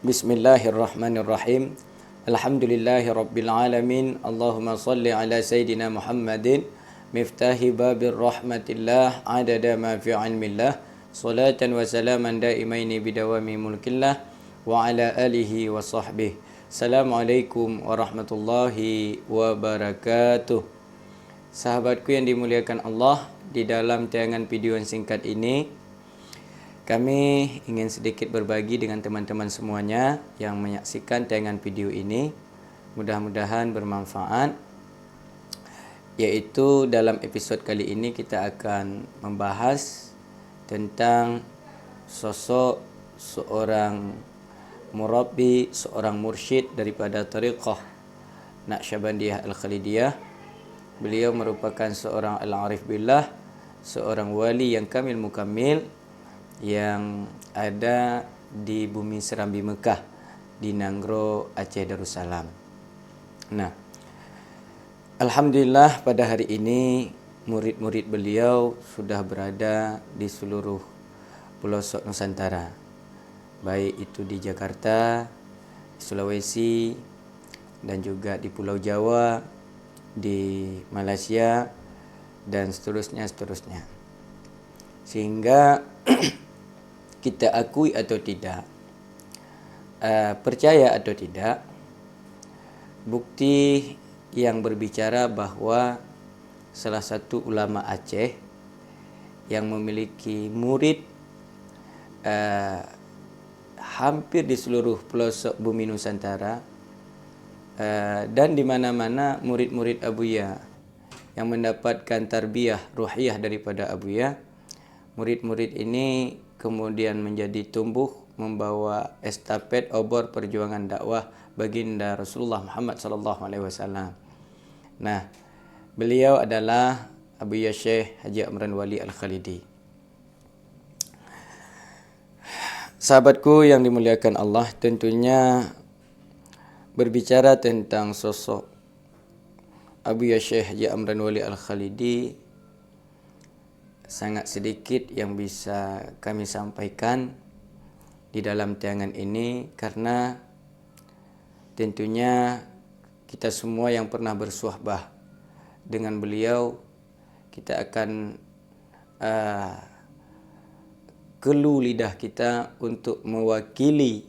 Bismillahirrahmanirrahim. Alhamdulillahirabbil alamin. Allahumma salli ala sayidina Muhammadin miftahi babir rahmatillah adada ma fi ilmillah. Salatan wa salaman daimaini bidawami mulkillah wa ala alihi wa sahbihi. Assalamualaikum warahmatullahi wabarakatuh. Sahabatku yang dimuliakan Allah, di dalam tayangan video yang singkat ini kami ingin sedikit berbagi dengan teman-teman semuanya yang menyaksikan tayangan video ini. Mudah-mudahan bermanfaat. Yaitu dalam episod kali ini kita akan membahas tentang sosok seorang murabbi, seorang mursyid daripada tariqah Naqsyabandiyah Al-Khalidiyah. Beliau merupakan seorang al-arif billah, seorang wali yang kamil mukamil yang ada di bumi Serambi Mekah, di Nanggro, Aceh Darussalam. Nah, alhamdulillah pada hari ini murid-murid beliau sudah berada di seluruh pelosok Nusantara, baik itu di Jakarta, Sulawesi, dan juga di Pulau Jawa, di Malaysia, dan seterusnya. Sehingga kita akui atau tidak, percaya atau tidak, bukti yang berbicara bahawa salah satu ulama Aceh yang memiliki murid hampir di seluruh pelosok bumi Nusantara, dan di mana-mana murid-murid Abuya yang mendapatkan tarbiyah ruhiyah daripada Abuya. Murid-murid ini kemudian menjadi tumbuh membawa estafet obor perjuangan dakwah baginda Rasulullah Muhammad sallallahu alaihi wasallam. Nah, beliau adalah Abuya Syekh Haji Amran Wali Al-Khalidi. Sahabatku yang dimuliakan Allah, tentunya berbicara tentang sosok Abuya Syekh Haji Amran Wali Al-Khalidi, sangat sedikit yang bisa kami sampaikan di dalam tayangan ini, karena tentunya kita semua yang pernah bersuhbah dengan beliau, kita akan kelu lidah kita untuk mewakili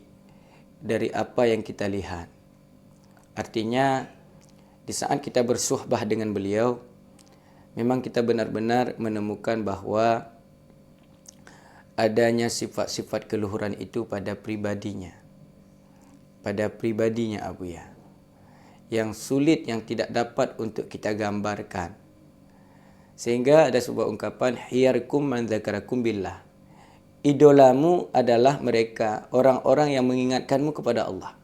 dari apa yang kita lihat. Artinya di saat kita bersuhbah dengan beliau, memang kita benar-benar menemukan bahawa adanya sifat-sifat keluhuran itu pada pribadinya. Pada pribadinya Abuya, yang sulit, yang tidak dapat untuk kita gambarkan. Sehingga ada sebuah ungkapan, hiyarkum man dzakarakum billah. Idolamu adalah mereka, orang-orang yang mengingatkanmu kepada Allah.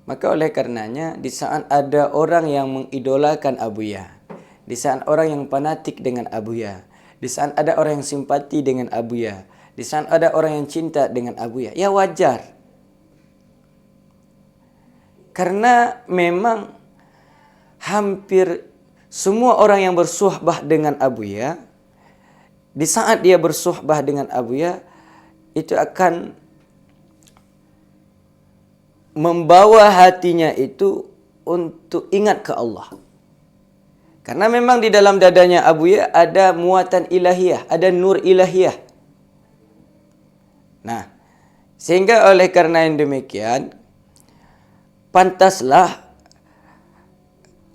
Maka oleh karenanya, di saat ada orang yang mengidolakan Abuya, di saat orang yang fanatik dengan Abuya, di saat ada orang yang simpati dengan Abuya, di saat ada orang yang cinta dengan Abuya, ya wajar. Karena memang hampir semua orang yang bersuhbah dengan Abuya, di saat dia bersuhbah dengan Abuya, itu akan membawa hatinya itu untuk ingat ke Allah. Karena memang di dalam dadanya Abuya ada muatan ilahiyah, ada nur ilahiyah. Nah, sehingga oleh karena yang demikian, pantaslah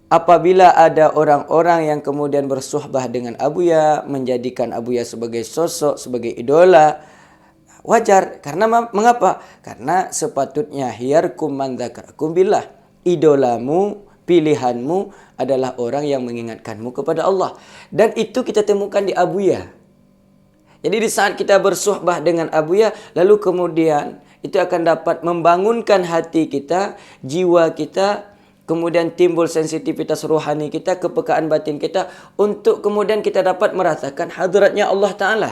apabila ada orang-orang yang kemudian bersuhbah dengan Abuya, menjadikan Abuya sebagai sosok, sebagai idola, wajar. Karena mengapa? Karena sepatutnya hiyarkum man dzakarakum billah. Idolamu, pilihanmu adalah orang yang mengingatkanmu kepada Allah. Dan itu kita temukan di Abuya. Jadi di saat kita bersuhbah dengan Abuya, lalu kemudian itu akan dapat membangunkan hati kita, jiwa kita, kemudian timbul sensitivitas rohani kita, kepekaan batin kita, untuk kemudian kita dapat merasakan hadratnya Allah Ta'ala.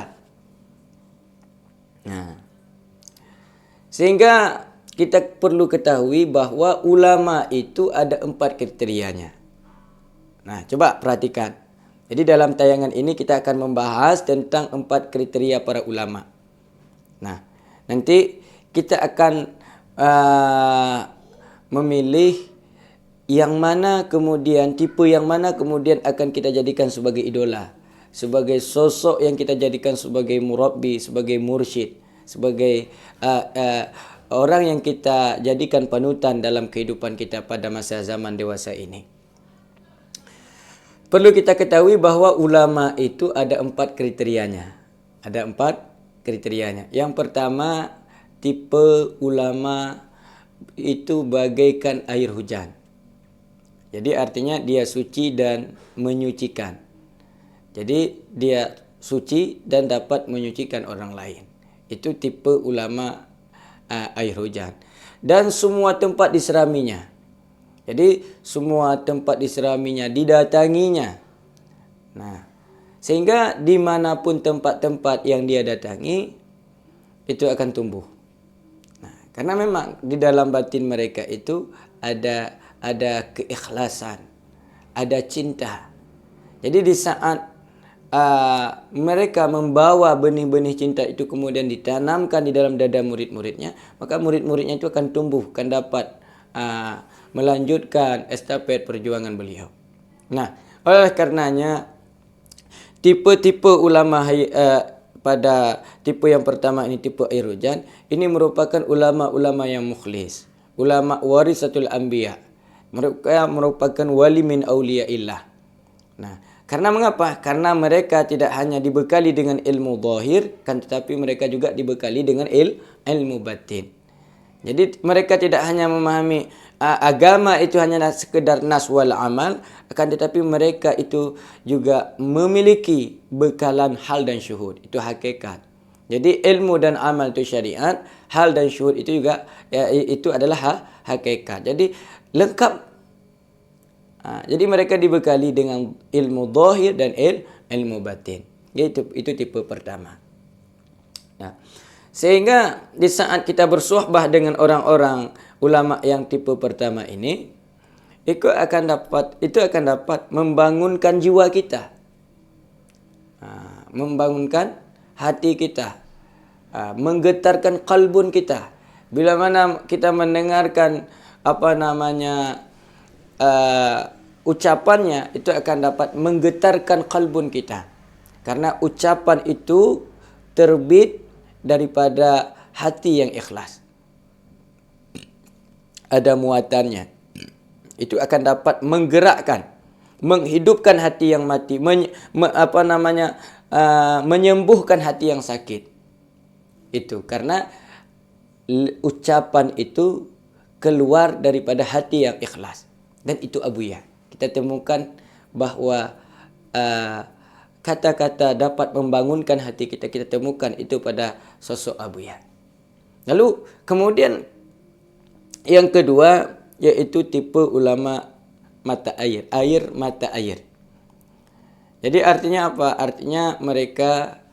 Nah, sehingga kita perlu ketahui bahawa ulama itu ada 4 kriterianya. Nah, coba perhatikan. Jadi dalam tayangan ini kita akan membahas tentang 4 kriteria para ulama. Nah, nanti kita akan memilih yang mana kemudian, tipe yang mana kemudian akan kita jadikan sebagai idola, sebagai sosok yang kita jadikan sebagai murabbi, sebagai mursyid, sebagai orang yang kita jadikan panutan dalam kehidupan kita pada masa zaman dewasa ini. Perlu kita ketahui bahawa ulama itu ada 4 kriterianya. Ada 4 kriterianya. Yang pertama, tipe ulama itu bagaikan air hujan. Jadi artinya dia suci dan menyucikan. Jadi dia suci dan dapat menyucikan orang lain. Itu tipe ulama air hujan. Dan semua tempat diseraminya. Jadi semua tempat diseraminya, didatanginya. Nah, sehingga dimanapun tempat-tempat yang dia datangi, itu akan tumbuh. Nah, karena memang di dalam batin mereka itu ada keikhlasan, ada cinta. Jadi di saat mereka membawa benih-benih cinta itu kemudian ditanamkan di dalam dada murid-muridnya, maka murid-muridnya itu akan tumbuh, akan dapat melanjutkan estafet perjuangan beliau. Nah, oleh karenanya tipe-tipe ulama pada tipe yang pertama ini, tipe air hujan, ini merupakan ulama-ulama yang mukhlis, ulama warisatul anbiya, mereka merupakan wali min auliyaillah. Nah, karena mengapa? Karena mereka tidak hanya dibekali dengan ilmu zahir, kan tetapi mereka juga dibekali dengan ilmu batin. Jadi mereka tidak hanya memahami agama itu hanya sekedar nas wal amal, akan tetapi mereka itu juga memiliki bekalan hal dan syuhud, itu hakikat. Jadi ilmu dan amal itu syariat, hal dan syuhud itu juga itu adalah hakikat. Jadi lengkap. Jadi mereka dibekali dengan ilmu zahir dan ilmu batin. Itu tipe pertama. Nah, sehingga di saat kita bersuhbah dengan orang-orang ulama yang tipe pertama ini, itu akan dapat membangunkan jiwa kita, membangunkan hati kita, menggetarkan kalbun kita. Bila mana kita mendengarkan ucapannya, itu akan dapat menggetarkan kalbun kita, karena ucapan itu terbit daripada hati yang ikhlas, ada muatannya. Itu akan dapat menggerakkan, menghidupkan hati yang mati, menyembuhkan hati yang sakit. Itu karena ucapan itu keluar daripada hati yang ikhlas. Dan itu abuya. Kita temukan bahawa kata-kata dapat membangunkan hati kita, kita temukan itu pada sosok abuya. Lalu kemudian yang kedua, yaitu tipe ulama mata air, mata air. Jadi artinya apa? Artinya mereka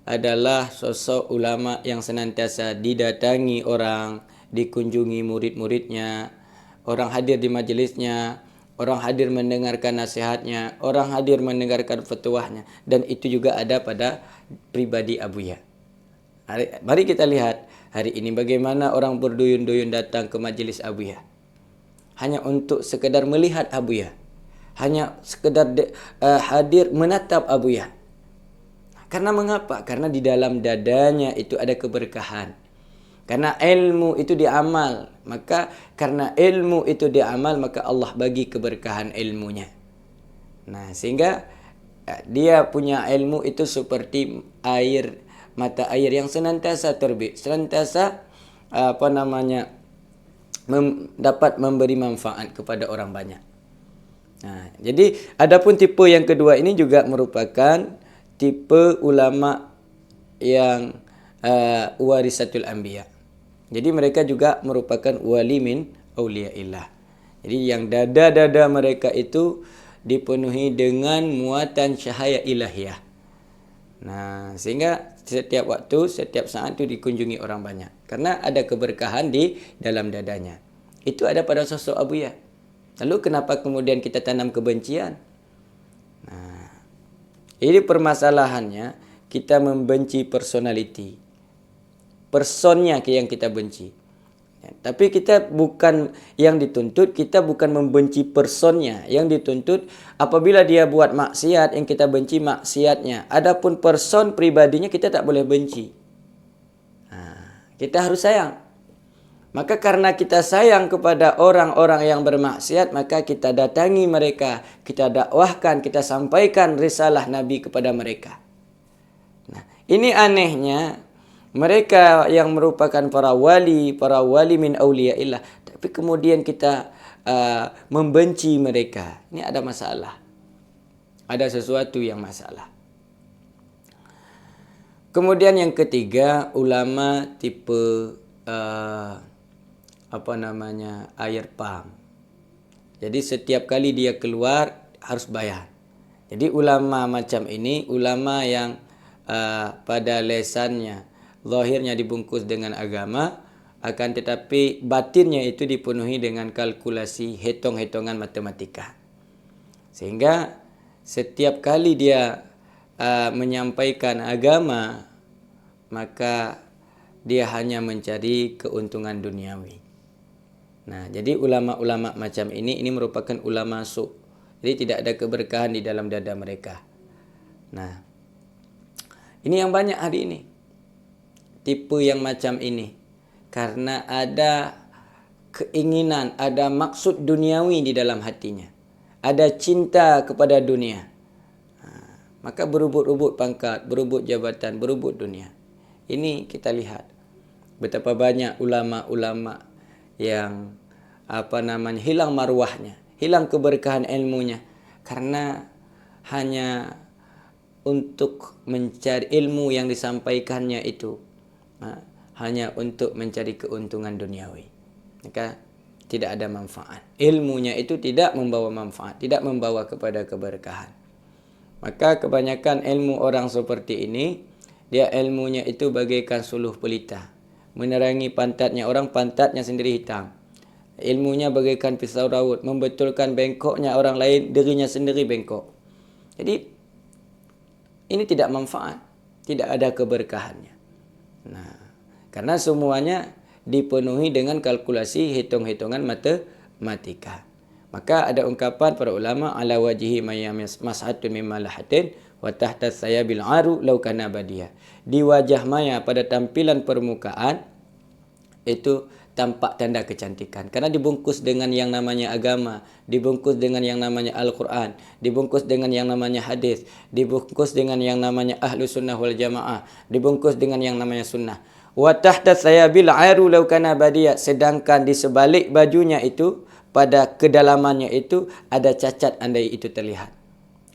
adalah sosok ulama yang senantiasa didatangi orang, dikunjungi murid-muridnya, orang hadir di majelisnya, orang hadir mendengarkan nasihatnya, orang hadir mendengarkan fatwahnya, dan itu juga ada pada pribadi abuya. Mari kita lihat hari ini bagaimana orang berduyun-duyun datang ke majelis abuya hanya untuk sekedar melihat abuya, hanya sekedar hadir menatap abuya. Karena mengapa? Karena di dalam dadanya itu ada keberkahan. Karena ilmu itu diamal, maka karena ilmu itu diamal, maka Allah bagi keberkahan ilmunya. Nah, sehingga dia punya ilmu itu seperti air, mata air yang senantiasa terbit, senantiasa dapat memberi manfaat kepada orang banyak. Nah, jadi adapun tipe yang kedua ini juga merupakan tipe ulama yang warisatul anbiya. Jadi mereka juga merupakan wali min auliyaillah. Jadi yang dada-dada mereka itu dipenuhi dengan muatan cahaya ilahiyah. Nah, sehingga setiap waktu, setiap saat itu dikunjungi orang banyak. Karena ada keberkahan di dalam dadanya. Itu ada pada sosok abuya. Lalu kenapa kemudian kita tanam kebencian? Nah, ini permasalahannya, kita membenci personality. Personnya yang kita benci. Tapi kita bukan yang dituntut, kita bukan membenci personnya. Yang dituntut apabila dia buat maksiat, yang kita benci maksiatnya. Adapun person pribadinya kita tak boleh benci. Kita harus sayang. Maka karena kita sayang kepada orang-orang yang bermaksiat, maka kita datangi mereka, kita dakwahkan, kita sampaikan risalah Nabi kepada mereka. Nah, ini anehnya mereka yang merupakan para wali min auliyaillah, tapi kemudian kita membenci mereka. Ini ada masalah. Ada sesuatu yang masalah. Kemudian yang ketiga, ulama tipe air pump. Jadi setiap kali dia keluar harus bayar. Jadi ulama macam ini, ulama yang pada lesannya, zahirnya dibungkus dengan agama, akan tetapi batinnya itu dipenuhi dengan kalkulasi, hitung-hitungan matematika. Sehingga setiap kali dia menyampaikan agama, maka dia hanya mencari keuntungan duniawi. Nah, jadi ulama-ulama macam ini merupakan ulama su'. Jadi tidak ada keberkahan di dalam dada mereka. Nah, ini yang banyak hari ini. Tipe yang macam ini. Karena ada keinginan, ada maksud duniawi di dalam hatinya. Ada cinta kepada dunia. Maka berebut-rebut pangkat, berebut jabatan, berebut dunia. Ini kita lihat betapa banyak ulama-ulama yang hilang marwahnya, hilang keberkahan ilmunya karena hanya untuk mencari ilmu yang disampaikannya itu hanya untuk mencari keuntungan duniawi. Maka tidak ada manfaat. Ilmunya itu tidak membawa manfaat, tidak membawa kepada keberkahan. Maka kebanyakan ilmu orang seperti ini, dia ilmunya itu bagaikan suluh pelita. Menerangi pantatnya orang, pantatnya sendiri hitam. Ilmunya bagaikan pisau raut, membetulkan bengkoknya orang lain, dirinya sendiri bengkok. Jadi ini tidak manfaat, tidak ada keberkahannya. Nah, karena semuanya dipenuhi dengan kalkulasi, hitung-hitungan matematika. Maka ada ungkapan para ulama, ala wajhi mas'atun mimma lahatin wa tahta sayabil aru law kana badia. Di wajah maya, pada tampilan permukaan itu tampak tanda kecantikan karena dibungkus dengan yang namanya agama, dibungkus dengan yang namanya Al-Quran, dibungkus dengan yang namanya hadis, dibungkus dengan yang namanya ahlu sunnah wal jamaah, dibungkus dengan yang namanya sunnah. Wa tahta sayabil aru law kana badia. Sedangkan di sebalik bajunya itu, pada kedalamannya itu ada cacat andai itu terlihat.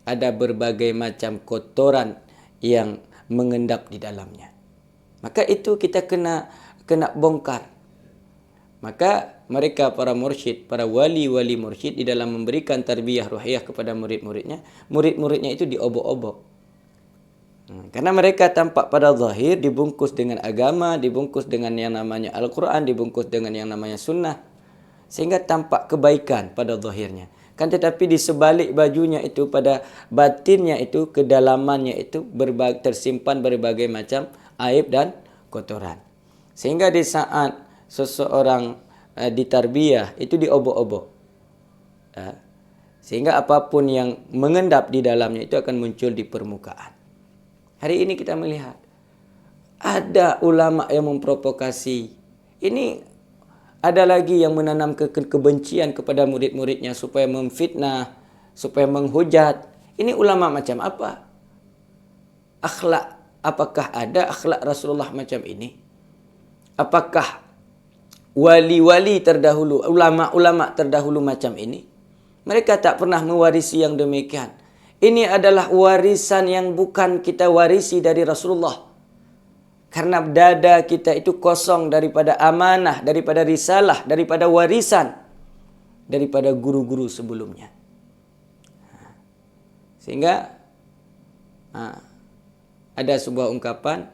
Ada berbagai macam kotoran yang mengendap di dalamnya. Maka itu kita kena bongkar. Maka mereka para mursyid, para wali-wali mursyid di dalam memberikan tarbiyah ruhiyah kepada murid-muridnya itu diobok-obok. Karena mereka tampak pada zahir dibungkus dengan agama, dibungkus dengan yang namanya Al-Quran, dibungkus dengan yang namanya sunnah. Sehingga tampak kebaikan pada zahirnya. Kan tetapi di sebalik bajunya itu, pada batinnya itu, kedalamannya itu tersimpan berbagai macam aib dan kotoran. Sehingga di saat seseorang ditarbiyah itu diobok-obok. Sehingga apapun yang mengendap di dalamnya itu akan muncul di permukaan. Hari ini kita melihat ada ulama yang memprovokasi. Ini ada lagi yang menanam kebencian kepada murid-muridnya supaya memfitnah, supaya menghujat. Ini ulama macam apa? Akhlak, apakah ada akhlak Rasulullah macam ini? Apakah wali-wali terdahulu, ulama-ulama terdahulu macam ini? Mereka tak pernah mewarisi yang demikian. Ini adalah warisan yang bukan kita warisi dari Rasulullah. Karena dada kita itu kosong daripada amanah, daripada risalah, daripada warisan, daripada guru-guru sebelumnya. Sehingga ada sebuah ungkapan,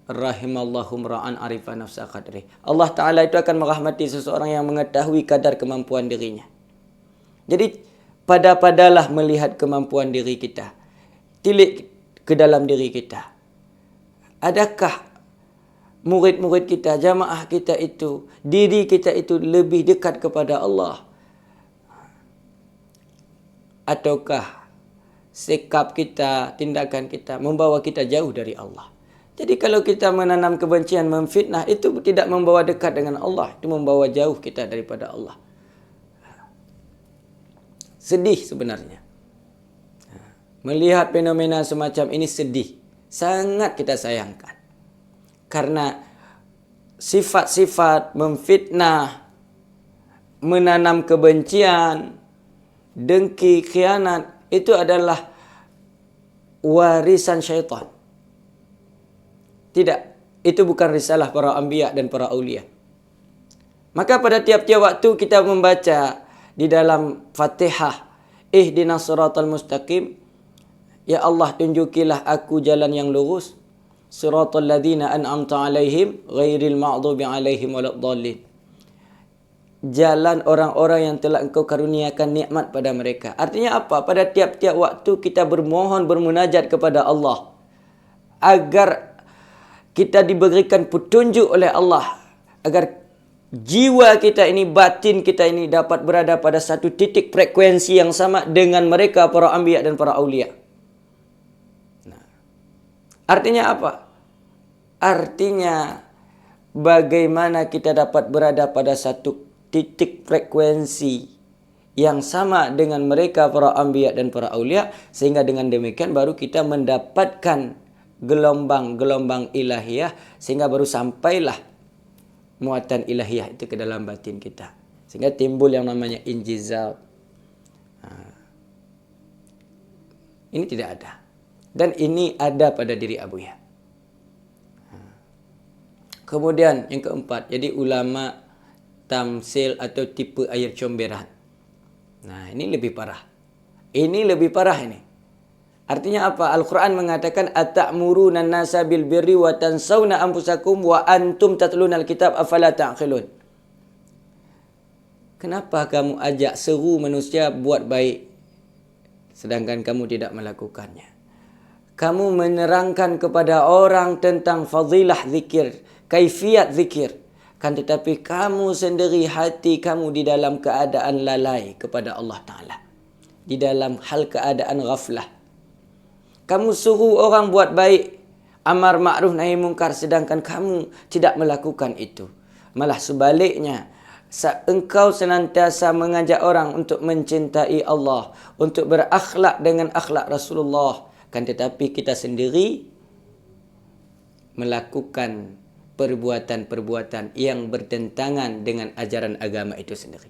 rahimallahu ra'an arifa nafsa qadri. Allah Ta'ala itu akan merahmati seseorang yang mengetahui kadar kemampuan dirinya. Jadi padalah melihat kemampuan diri kita. Tilik ke dalam diri kita. Adakah murid-murid kita, jamaah kita itu, diri kita itu lebih dekat kepada Allah? Ataukah sikap kita, tindakan kita membawa kita jauh dari Allah? Jadi kalau kita menanam kebencian, memfitnah, itu tidak membawa dekat dengan Allah, itu membawa jauh kita daripada Allah. Sedih sebenarnya. Melihat fenomena semacam ini sedih. Sangat kita sayangkan. Karena sifat-sifat memfitnah, menanam kebencian, dengki, khianat, itu adalah warisan syaitan. Tidak, itu bukan risalah para anbiya dan para aulia. Maka pada tiap-tiap waktu kita membaca di dalam Fatihah, Ihdinas siratal mustaqim, ya Allah tunjukilah aku jalan yang lurus, siratal ladzina an'amta alaihim ghairil maghdubi alaihim waladdallin. Jalan orang-orang yang telah engkau karuniakan nikmat pada mereka. Artinya apa? Pada tiap-tiap waktu kita bermohon, bermunajat kepada Allah agar kita diberikan petunjuk oleh Allah, agar jiwa kita ini, batin kita ini dapat berada pada satu titik frekuensi yang sama dengan mereka, para anbiya dan para aulia. Nah, artinya apa? Artinya bagaimana kita dapat berada pada satu titik frekuensi yang sama dengan mereka, para anbiya dan para aulia, sehingga dengan demikian baru kita mendapatkan gelombang-gelombang ilahiyah, sehingga baru sampailah muatan ilahiyah itu ke dalam batin kita, sehingga timbul yang namanya injizab. Ini tidak ada, dan ini ada pada diri Abuya. Kemudian yang keempat, jadi ulama tamsil atau tipe air comberan. Nah, ini lebih parah. Ini lebih parah ini. Artinya apa? Al-Quran mengatakan ata'muruna an-nasa bil birri wa tansawna anfusakum wa antum tatluna al-kitab afala ta'qilun. Kenapa kamu ajak seru manusia buat baik sedangkan kamu tidak melakukannya? Kamu menerangkan kepada orang tentang fadilah zikir, kaifiat zikir, kan tetapi kamu sendiri hati kamu di dalam keadaan lalai kepada Allah Ta'ala, di dalam hal keadaan ghaflah. Kamu suruh orang buat baik, amar ma'ruf nahi mungkar, sedangkan kamu tidak melakukan itu. Malah sebaliknya, engkau senantiasa mengajak orang untuk mencintai Allah, untuk berakhlak dengan akhlak Rasulullah. Kan tetapi kita sendiri melakukan perbuatan-perbuatan yang bertentangan dengan ajaran agama itu sendiri.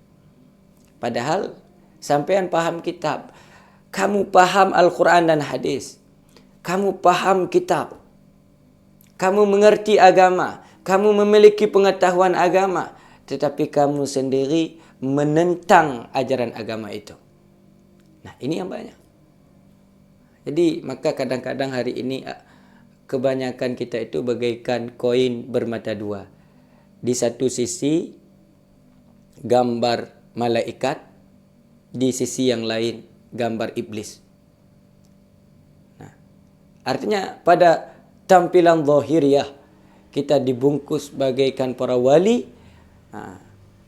Padahal sampean paham kitab, kamu paham Al-Quran dan hadis, kamu paham kitab, kamu mengerti agama, kamu memiliki pengetahuan agama, tetapi kamu sendiri menentang ajaran agama itu. Nah, ini yang banyak. Jadi maka kadang-kadang hari ini kebanyakan kita itu bagaikan koin bermata dua. Di satu sisi gambar malaikat, di sisi yang lain gambar iblis. Artinya pada tampilan zahiriyah kita dibungkus bagaikan para wali,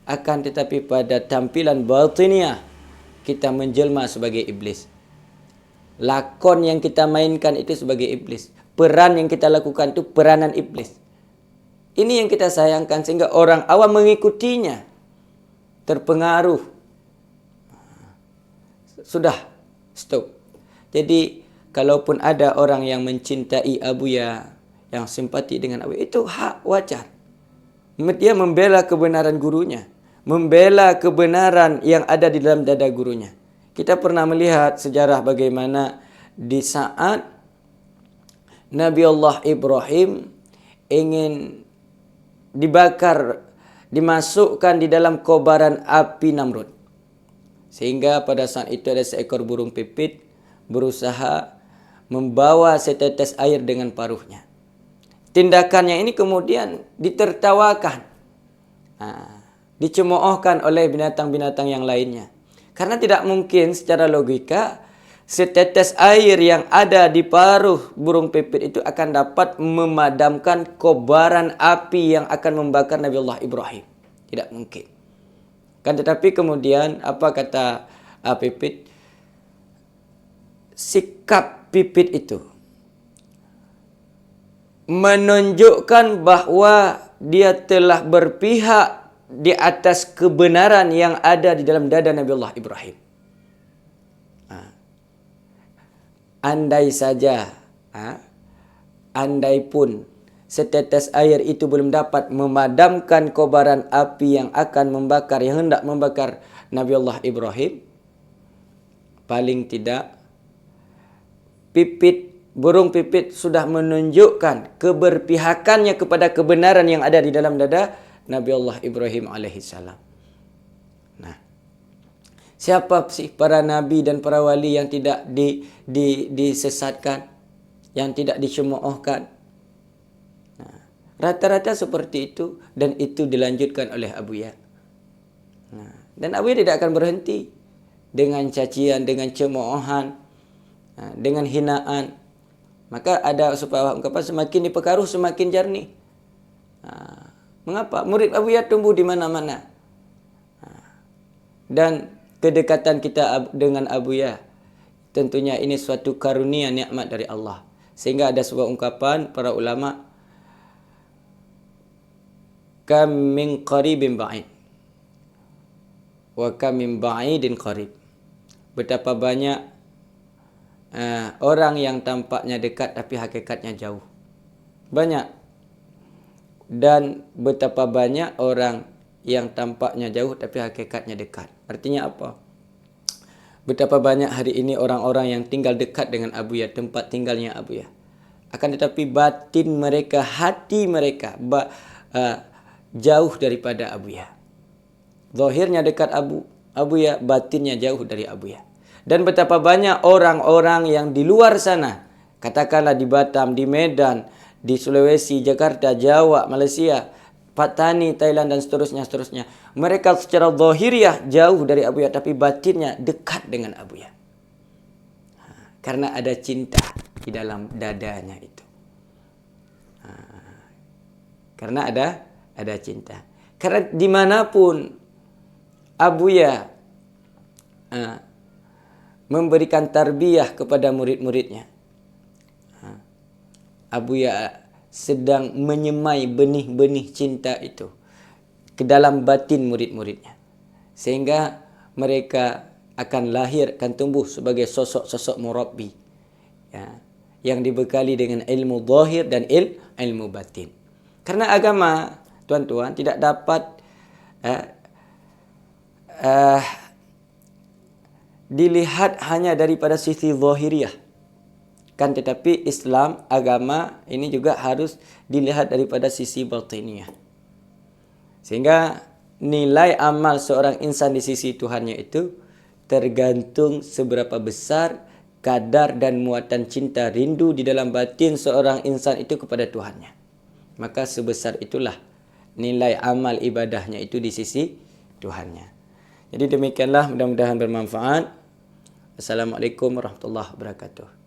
akan tetapi pada tampilan batiniyah kita menjelma sebagai iblis. Lakon yang kita mainkan itu sebagai iblis. Peran yang kita lakukan itu peranan iblis. Ini yang kita sayangkan, sehingga orang awam mengikutinya, terpengaruh. Sudah, stop. Jadi kalaupun ada orang yang mencintai Abuya, yang simpati dengan Abuya, itu hak wajar. Dia membela kebenaran gurunya, membela kebenaran yang ada di dalam dada gurunya. Kita pernah melihat sejarah bagaimana di saat Nabi Allah Ibrahim ingin dibakar, dimasukkan di dalam kobaran api Namrud. Sehingga pada saat itu ada seekor burung pipit berusaha membawa setetes air dengan paruhnya. Tindakannya ini kemudian ditertawakan, dicemoohkan oleh binatang-binatang yang lainnya. Karena tidak mungkin secara logika setetes air yang ada di paruh burung pipit itu akan dapat memadamkan kobaran api yang akan membakar Nabi Allah Ibrahim. Tidak mungkin. Kan tetapi kemudian apa kata pipit? Sikap pipit itu menunjukkan bahwa dia telah berpihak di atas kebenaran yang ada di dalam dada Nabi Allah Ibrahim. Andai saja, andai pun setetes air itu belum dapat memadamkan kobaran api yang akan membakar, yang hendak membakar Nabi Allah Ibrahim, paling tidak burung pipit sudah menunjukkan keberpihakannya kepada kebenaran yang ada di dalam dada Nabi Allah Ibrahim alaihissalam. Nah, siapa sih para nabi dan para wali yang tidak disesatkan, yang tidak dicemoohkan? Nah, rata-rata seperti itu, dan itu dilanjutkan oleh Abuya. Nah, dan Abuya tidak akan berhenti dengan cacian, dengan cemoohan, dengan hinaan. Maka ada ungkapan semakin diperkaruh semakin jernih. Mengapa? Murid Abuya tumbuh di mana-mana. Dan kedekatan kita dengan Abuya, tentunya ini suatu karunia nikmat dari Allah. Sehingga ada sebuah ungkapan para ulama, kam min qaribin ba'id wa kam min ba'idin qarib. Betapa banyak orang yang tampaknya dekat tapi hakikatnya jauh. Banyak. Dan betapa banyak orang yang tampaknya jauh tapi hakikatnya dekat. Artinya apa? Betapa banyak hari ini orang-orang yang tinggal dekat dengan Abuya, tempat tinggalnya Abuya. Akan tetapi batin mereka, hati mereka jauh daripada Abuya. Zahirnya dekat Abuya, batinnya jauh dari Abuya. Dan betapa banyak orang-orang yang di luar sana, katakanlah di Batam, di Medan, di Sulawesi, Jakarta, Jawa, Malaysia, Patani, Thailand dan seterusnya. Mereka secara zahiriah jauh dari Abuya tapi batinnya dekat dengan Abuya. Karena ada cinta di dalam dadanya itu. Karena ada cinta. Karena dimanapun Abuya memberikan tarbiyah kepada murid-muridnya, Abuya sedang menyemai benih-benih cinta itu ke dalam batin murid-muridnya. Sehingga mereka akan lahir, akan tumbuh sebagai sosok-sosok murabbi, yang dibekali dengan ilmu zahir dan ilmu batin. Karena agama, tuan-tuan, tidak dapat dilihat hanya daripada sisi zahiriah. Kan tetapi Islam, agama ini juga harus dilihat daripada sisi batiniah. Sehingga nilai amal seorang insan di sisi Tuhannya itu tergantung seberapa besar kadar dan muatan cinta rindu di dalam batin seorang insan itu kepada Tuhannya. Maka sebesar itulah nilai amal ibadahnya itu di sisi Tuhannya. Jadi demikianlah, mudah-mudahan bermanfaat. Assalamualaikum warahmatullahi wabarakatuh.